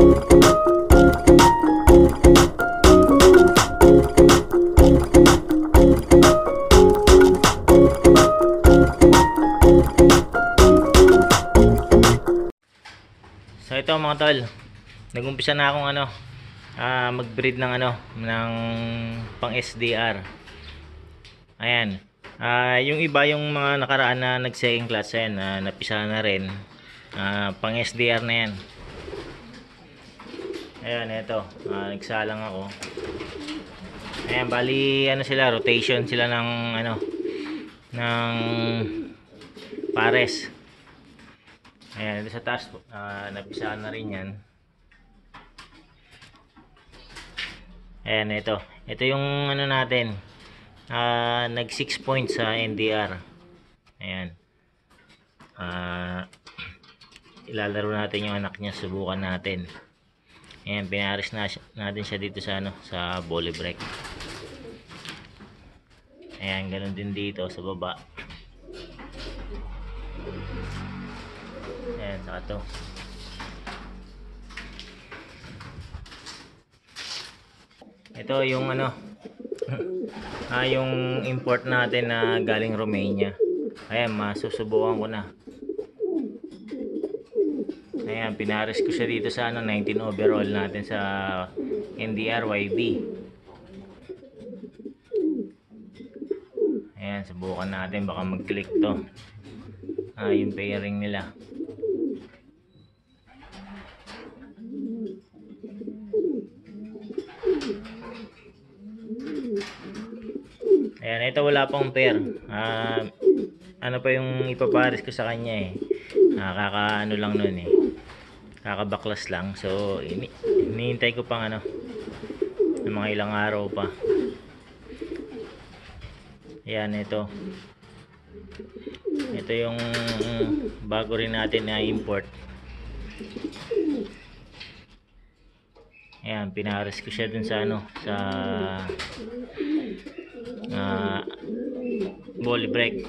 So ito mga tol, nag-umpisa na akong mag-breed ng ng pang SDR. Ayan. Yung iba, yung mga nakaraan na nag-second class yan, napisa na rin. Pang SDR na yan. Ayan, ito. Nagsalang ako. Ayan, bali sila, rotation sila ng ng pares. Ayan, sa taas napisaan na rin yan. Ayan, ito yung natin, nag 6 points sa NDR. Ayan, ilalaro natin yung anak niya, subukan natin. Ayan, pinaris natin siya dito sa sa volley break. Ayan, ganun din dito sa baba. Ayan, saka to. Ito yung yung import natin na galing Romania. Ayan, masusubukan ko na. Ayan, pinares ko siya dito sa 19 overall natin sa NDR YB. Ayan, subukan natin, baka mag-click to. Yung pairing nila. Ayan, ito wala pang pair. Ano pa yung ipapares ko sa kanya kaka lang nun kakabaklas lang. So hinihintay ko pang ng mga ilang araw pa. Ayan, ito yung bago rin natin na import. Ayan, pinares ko siya dun sa sa volley break.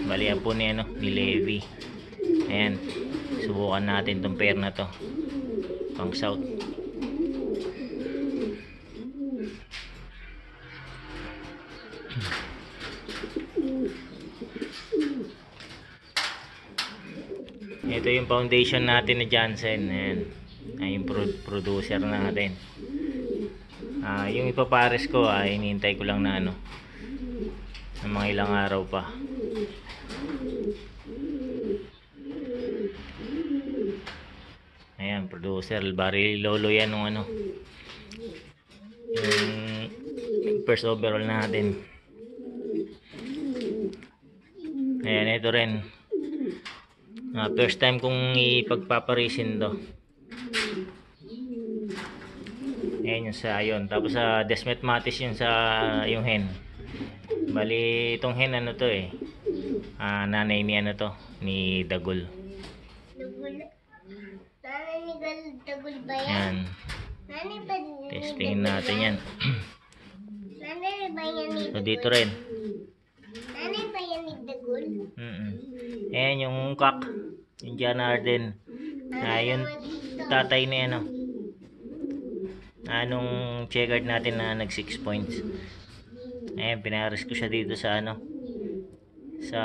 Bali yan po ni Levi. Ayan, subukan natin tong pair na to pang south. Ito yung foundation natin na Jansen. Ayan, yung producer natin. Yung ipapares ko hinihintay ko lang na ng mga ilang araw pa. Ayan, producer, bari lolo yan nung yung first overall natin. Ayan, ito rin first time kong ipagpaparisin to. Ayan yung sa tapos sa Desmet Matis yun sa yung hen. Bali itong hen to nanay ni ni Dagol. Nanay ni Dagol ba yan? Yan. Nanay ba testingin natin yan. Nanay ba yan ni Dagol? So dito rin. Nanay ba yan ni Dagol? Ayan yung kak, yung John Arden. Yung tatay ni anong checkered natin na nag 6 points. Ayan, pinares ko siya dito sa sa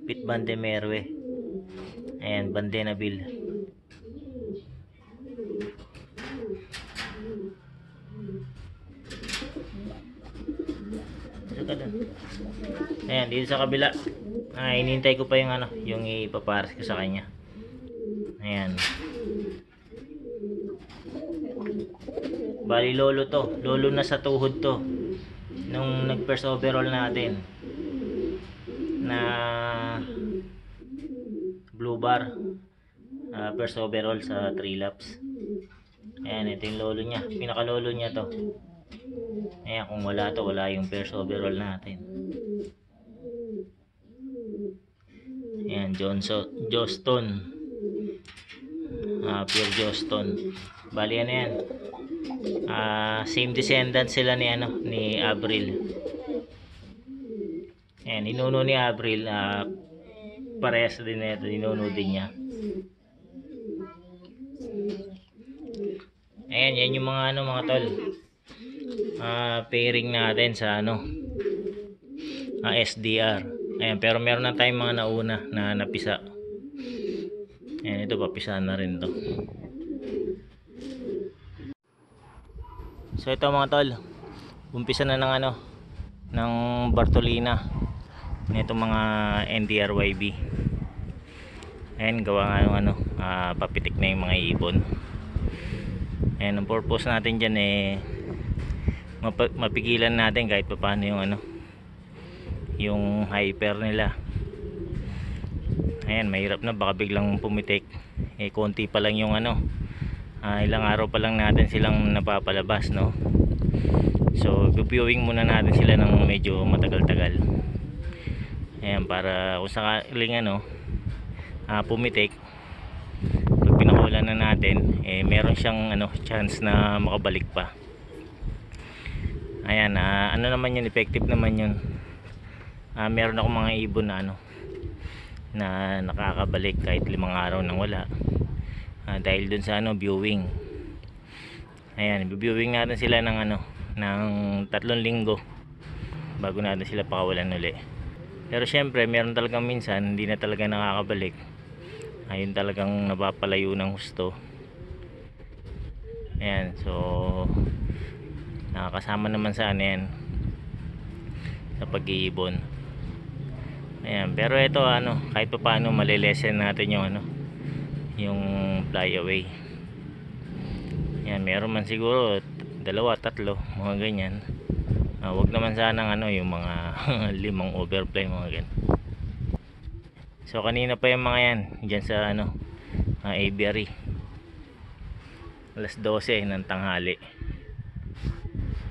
Pit Bande Merwe. Ayan, Bandenabil. Ayan, dito sa kabila hinihintay ko pa yung yung ipapares ko sa kanya. Ayan, bali lolo na sa tuhod to nung nag first overall natin na blue bar, first overall sa 3 laps. Ayan, ito yung lolo niya, pinaka lolo niya to. Ayan, kung wala to, wala yung first overall natin. Ayan, Joston, pure Joston. Bali yan. Same descendant sila ni ni Abril. Ayan, inuno ni Abril, parehas din ito, inuno din niya. Ayan, yan yung mga ano mga tol. Pairing natin sa ano, SDR. Ayan, pero meron na tayong mga nauna na napisa. Ayan, ito papisahan na rin to. So ito mga tol, umpisa na ng ano, ng Bartolina nito mga NDRYB. Ayan, gawa nga yung ano, papitik na yung mga ibon. Ayan, ang purpose natin dyan mapigilan natin kahit pa paano yung ano, yung hyper nila. Ayan, mahirap na, baka biglang pumitik. Konti pa lang yung ano, ilang araw pa lang natin silang napapalabas, no? So viewing muna natin sila ng medyo matagal-tagal. Ayan, para kung sakaling ano, pumitik, pag pinakulan na natin, meron siyang ano, chance na makabalik pa. Ayan, ano naman yun, effective naman yun. Meron akong mga ibon na ano, na nakakabalik kahit 5 araw nang wala, dahil dun sa ano, viewing. Ayan, viewing natin sila ng ano, ng 3 linggo bago natin sila pakawalan uli. Pero syempre meron talagang minsan hindi na talaga nakakabalik. Ayun, talagang napapalayo ng husto. Ayan, so nakakasama naman sa ano yan, sa pag-iibon. Ayan, pero ito ano, kahit pa paano malilesen natin yung ano, yung fly away. Ayan, meron man siguro 2, 3 mga ganyan. Wag naman sanang ano, yung mga 5 overfly mga ganyan. So kanina pa yung mga yan dyan sa ano, aviary, alas 12 ng tanghali.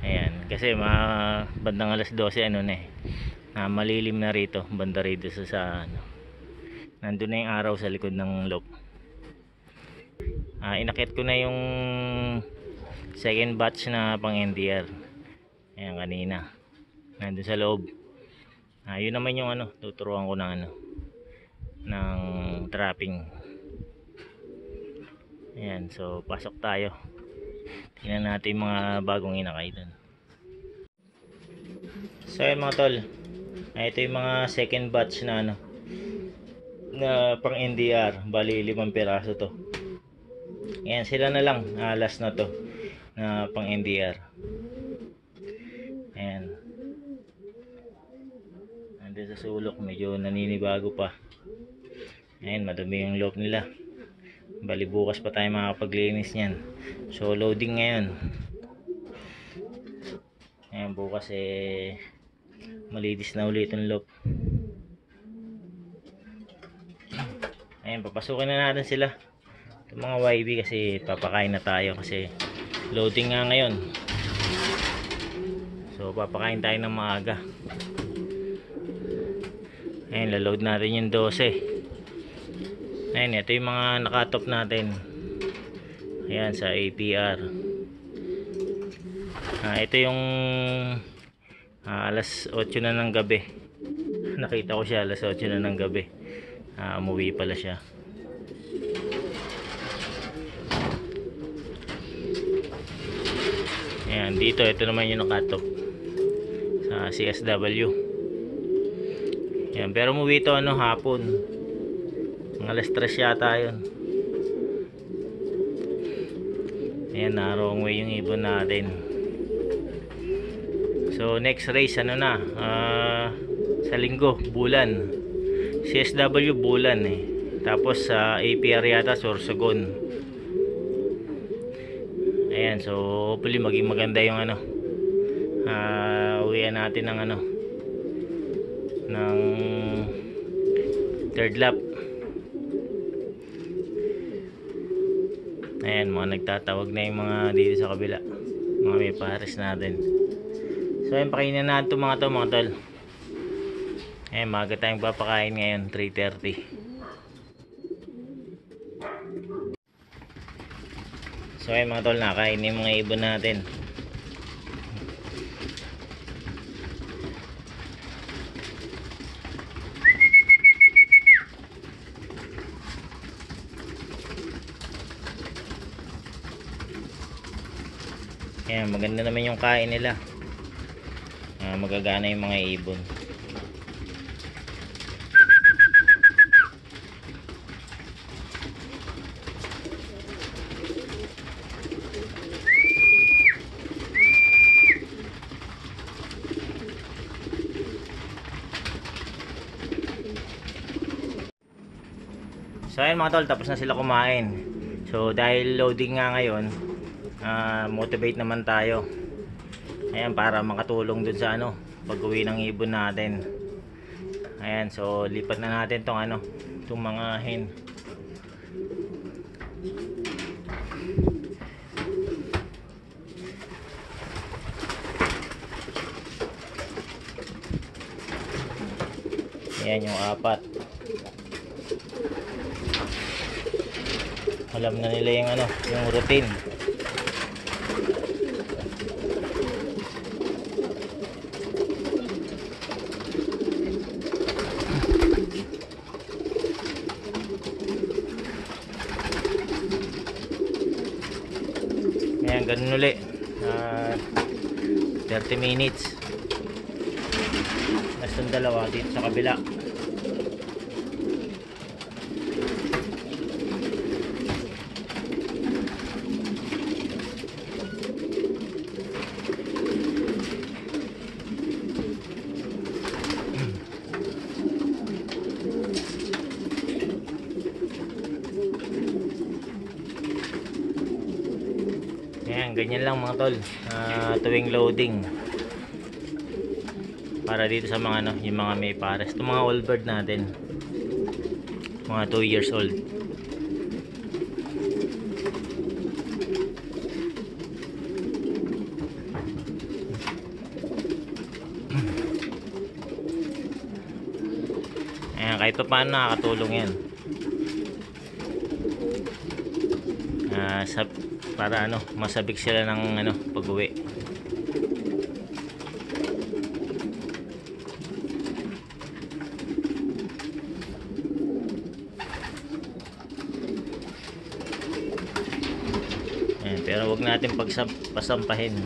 Ayan, kasi bandang alas 12 ano na malilim na rito, banda rito sa ano, nandun na yung araw sa likod ng loop. Inakit ko na yung second batch na pang NDR. Ayan, kanina nandun sa loob. Yun naman yung ano, tuturuan ko ng ano, ng trapping. Ayan, so pasok tayo, tingnan natin yung mga bagong inakay dun. So ayan mga tol, ito yung mga second batch na ano, na pang NDR. Bali 5 piraso to. Ayan, sila na lang, last na to na pang NDR. Ayan, nandun sa sulok, medyo naninibago pa. Ayan, madumi yung loob nila. Bali bukas pa tayo makapaglinis niyan. So loading ngayon. Ayan, bukas malinis na ulit yung loob. Ayan, papasukin na natin sila, itong mga YB, kasi papakain na tayo kasi loading nga ngayon. So papakain tayo ng maaga. Ayan, laload natin yung 12. Ayan, ito yung mga nakatop natin. Ayan, sa APR. Ito yung alas 8 na ng gabi. Nakita ko siya alas 8 na ng gabi. Umuwi pala siya. Ayan, dito ito naman yung nakatop sa CSW. Ayan, pero umuwi ito ano, hapon, mga alas 3 yata yun. Ayan, na-wrong way yung ibon natin. So next race ano na, sa linggo, bulan. CSW bulan tapos sa APR yata Sorsogon. Ayan, so hopefully maging maganda yung ano, uwian natin ng ano, ng third lap. Ayan, mga nagtatawag na yung mga dito sa kabila, mga may pares natin. So ayan, pakainin natin itong mga to mga tol. Ayan, maaga tayong papakain ngayon, 3:30. So ayan mga tol, nakain yung mga ibon natin. Ayan, maganda naman yung kain nila. Magagana yung mga ibon. So ayan mga tol, tapos na sila kumain. So dahil loading nga ngayon, motivate naman tayo. Ayan, para makatulong dun sa ano, pag-uwi ng ibon natin. Ayan, so lipat na natin tong ano, itong mga hen. Ayan yung apat. Alam na nila yung ano, yung routine. Ayan, ganun ulit. 30 minutes. Basta dalawa dito sa kabila. Ayan, ganyan lang mga tol, tuwing loading, para dito sa mga ano, yung mga may pares. Itong mga old bird natin, mga 2 years old. Ayan, kahit pa paano nakakatulong yan. Para ano, masabik sila ng ano, pag-uwi. Ayan, pero wag natin pasampahin.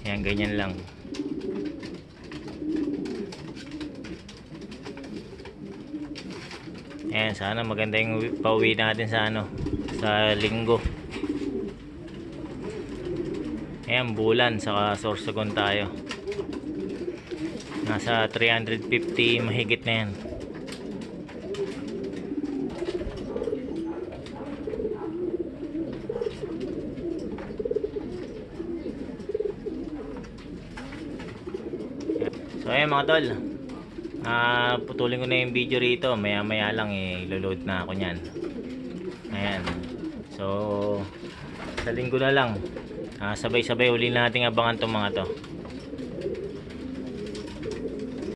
Ayan, ganyan lang. Ayan, sana maganda yung pauwi natin sa ano, sa linggo. Ayan, bulan saka Sorsogon tayo. Nasa 350 mahigit na yan. So ayan mga tol, putulin ko na yung video rito. Maya maya lang i-load na ako nyan. Ayan, so sa linggo na lang, sabay sabay uli nating abangan tong mga to.